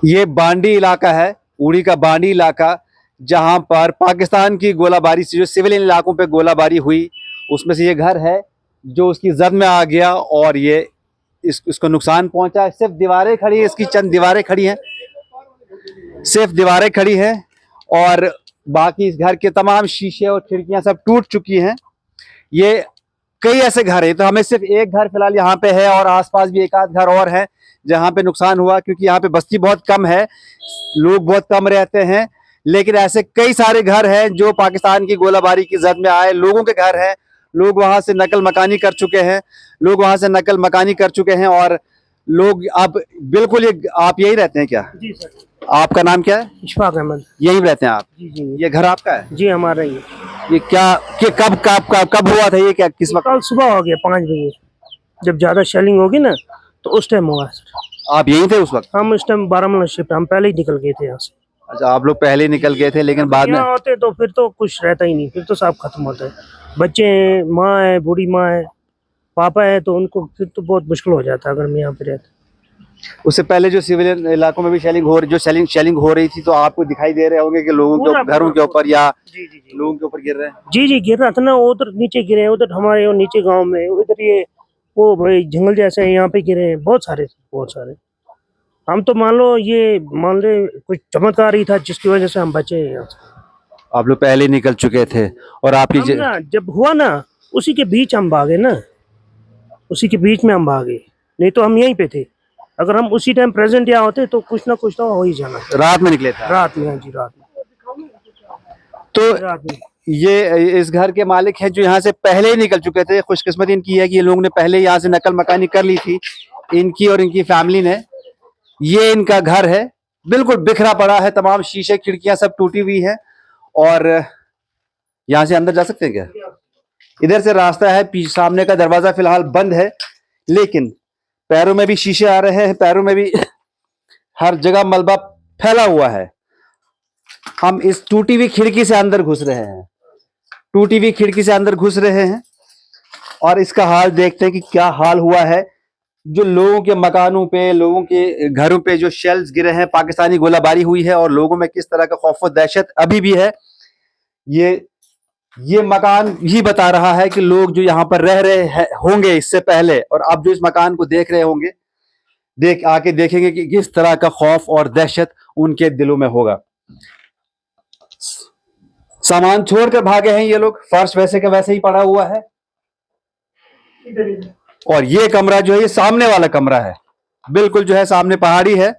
ये बांडी इलाका है, उड़ी का बांडी इलाका, जहां पर पाकिस्तान की गोलाबारी से जो सिविलियन इलाकों पे गोलाबारी हुई, उसमें से ये घर है जो उसकी जद में आ गया और ये इसको नुकसान पहुंचा। सिर्फ दीवारें खड़ी है, इसकी चंद दीवारें खड़ी हैं, सिर्फ दीवारें खड़ी हैं, और बाकी इस घर के तमाम शीशे और खिड़कियां सब टूट चुकी हैं। ये कई ऐसे घर हैं, तो हमें सिर्फ एक घर फिलहाल यहाँ पे है और आसपास भी एक आध घर और है जहाँ पे नुकसान हुआ, क्योंकि यहाँ पे बस्ती बहुत कम है, लोग बहुत कम रहते हैं। लेकिन ऐसे कई सारे घर हैं जो पाकिस्तान की गोलाबारी की जद में आए लोगों के घर हैं। लोग वहां से नकल मकानी कर चुके हैं, लोग वहां से नकल मकानी कर चुके हैं, और लोग अब बिल्कुल ये। आप यही रहते हैं क्या? जी सर। आपका नाम क्या है? इशफाक अहमद। यही रहते हैं आप? जी जी। ये घर आपका है? जी हमारा ही। ये क्या कि कब हुआ था ये? क्या किस वक्त? कल सुबह हो गया 5 बजे, जब ज्यादा शेलिंग होगी ना तो उस टाइम हुआ सर। आप यहीं थे उस वक्त? हम उस टाइम बारामूला शिफ्ट, हम पहले ही निकल गए थे यहाँ से। अच्छा, आप लोग पहले ही निकल गए थे, लेकिन बाद में यहाँ होते तो फिर तो कुछ रहता ही नहीं, फिर तो सब खत्म होता है। बच्चे हैं, माँ है, बूढ़ी माँ है, पापा है, तो उनको फिर तो बहुत मुश्किल हो जाता है अगर हम यहाँ पे रहते। उससे पहले जो सिविलियन इलाकों में भी शेलिंग हो रही थी, तो आपको दिखाई दे रहे होंगे कि लोगों के घरों के ऊपर या जी जी जी लोगों के ऊपर गिर रहे हैं? जी जी गिर रहा था ना, उधर नीचे गिरे हैं, उधर हमारे और नीचे गांव में, उधर ये वो भाई जंगल जैसे है, यहाँ पे गिरे हैं बहुत सारे। हम तो मान ले कुछ चमत्कार ही था जिसकी वजह से हम बचे हैं यहाँ से। आप लोग पहले ही निकल चुके थे और आपकी हम ना जब हुआ ना उसी के बीच हम भागे ना, उसी के बीच में हम भागे, नहीं तो हम यहीं पे थे। अगर हम उसी टाइम प्रेजेंट यहाँ होते तो कुछ ना कुछ तो हो ही जाना। रात में निकले थे? रात में, हाँ जी रात में। तो रात में ये इस घर के मालिक हैं जो यहाँ से पहले ही निकल चुके थे। खुशकिस्मती इनकी है कि ये लोगों ने पहले यहाँ से नकल मकानी कर ली थी, इनकी और इनकी फैमिली ने। ये इनका घर है, बिल्कुल बिखरा पड़ा है, तमाम शीशे खिड़कियां सब टूटी हुई है। और यहाँ से अंदर जा सकते हैं क्या? इधर से रास्ता है, पीछे सामने का दरवाजा फिलहाल बंद है, लेकिन पैरों में भी शीशे आ रहे हैं, पैरों में भी हर जगह मलबा फैला हुआ है। हम इस टूटी हुई खिड़की से अंदर घुस रहे हैं, टूटी हुई खिड़की से अंदर घुस रहे हैं, और इसका हाल देखते हैं कि क्या हाल हुआ है। जो लोगों के मकानों पे, लोगों के घरों पे जो शेल्स गिरे हैं, पाकिस्तानी गोलाबारी हुई है, और लोगों में किस तरह का खौफ और दहशत अभी भी है, ये मकान ही बता रहा है कि लोग जो यहाँ पर रह रहे हैं होंगे इससे पहले, और अब जो इस मकान को देख रहे होंगे, आके देखेंगे कि किस तरह का खौफ और दहशत उनके दिलों में होगा। सामान छोड़कर भागे हैं ये लोग, फर्श वैसे का वैसे ही पड़ा हुआ है। और ये कमरा जो है, ये सामने वाला कमरा है, बिल्कुल जो है सामने पहाड़ी है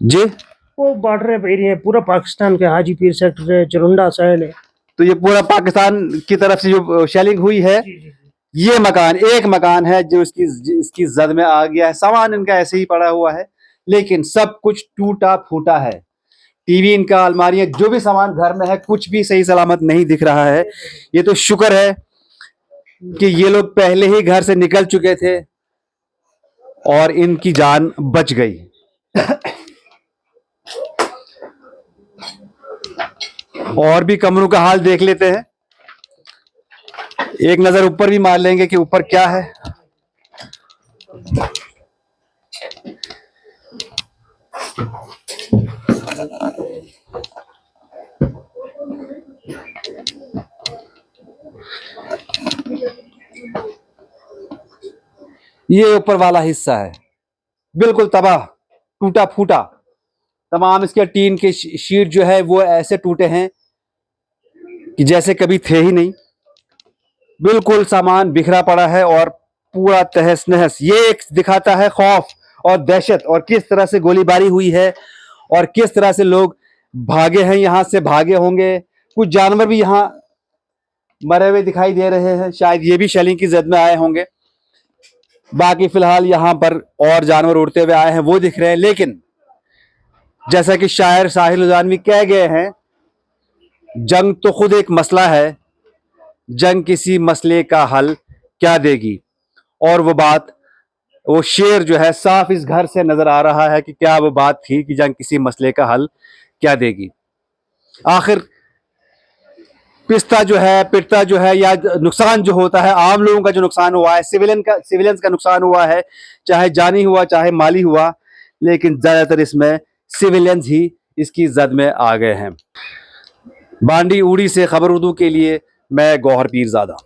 जी। वो बॉर्डर एरिया है पूरा पाकिस्तान के, हाजीपीर सेक्टर है, चरुंडा साइड है। तो ये पूरा पाकिस्तान की तरफ से जो शेलिंग हुई है, ये मकान एक मकान है जो इसकी जद में आ गया है। सामान इनका ऐसे ही पड़ा हुआ है, लेकिन सब कुछ टूटा फूटा है। टीवी इनका, अलमारियां, जो भी सामान घर में है, कुछ भी सही सलामत नहीं दिख रहा है। ये तो शुक्र है कि ये लोग पहले ही घर से निकल चुके थे और इनकी जान बच गई। और भी कमरों का हाल देख लेते हैं, एक नजर ऊपर भी मार लेंगे कि ऊपर क्या है। ये ऊपर वाला हिस्सा है बिल्कुल तबाह, टूटा फूटा। तमाम इसके टीन के शीट जो है वो ऐसे टूटे हैं कि जैसे कभी थे ही नहीं। बिल्कुल सामान बिखरा पड़ा है और पूरा तहस नहस। ये एक दिखाता है खौफ और दहशत, और किस तरह से गोलीबारी हुई है और किस तरह से लोग भागे हैं, यहां से भागे होंगे। कुछ जानवर भी यहाँ मरे हुए दिखाई दे रहे हैं, शायद ये भी शेलिंग की जद में आए होंगे। बाकी फिलहाल यहाँ पर और जानवर उड़ते हुए आए हैं वो दिख रहे हैं, लेकिन जैसा कि शायर साहिल लुधियानवी कह गए हैं, जंग तो खुद एक मसला है, जंग किसी मसले का हल क्या देगी। और वो शेर जो है साफ इस घर से नजर आ रहा है कि क्या वो बात थी कि जंग किसी मसले का हल क्या देगी। आखिर पिसता जो है, पिटता जो है, या नुकसान जो होता है, आम लोगों का जो नुकसान हुआ है, सिविलियंस का नुकसान हुआ है, चाहे जानी हुआ चाहे माली हुआ, लेकिन ज्यादातर इसमें सिविलियंस ही इसकी जद में आ गए हैं। बांडी उड़ी से खबर उर्दू के लिए मैं गौहर पीरजादा।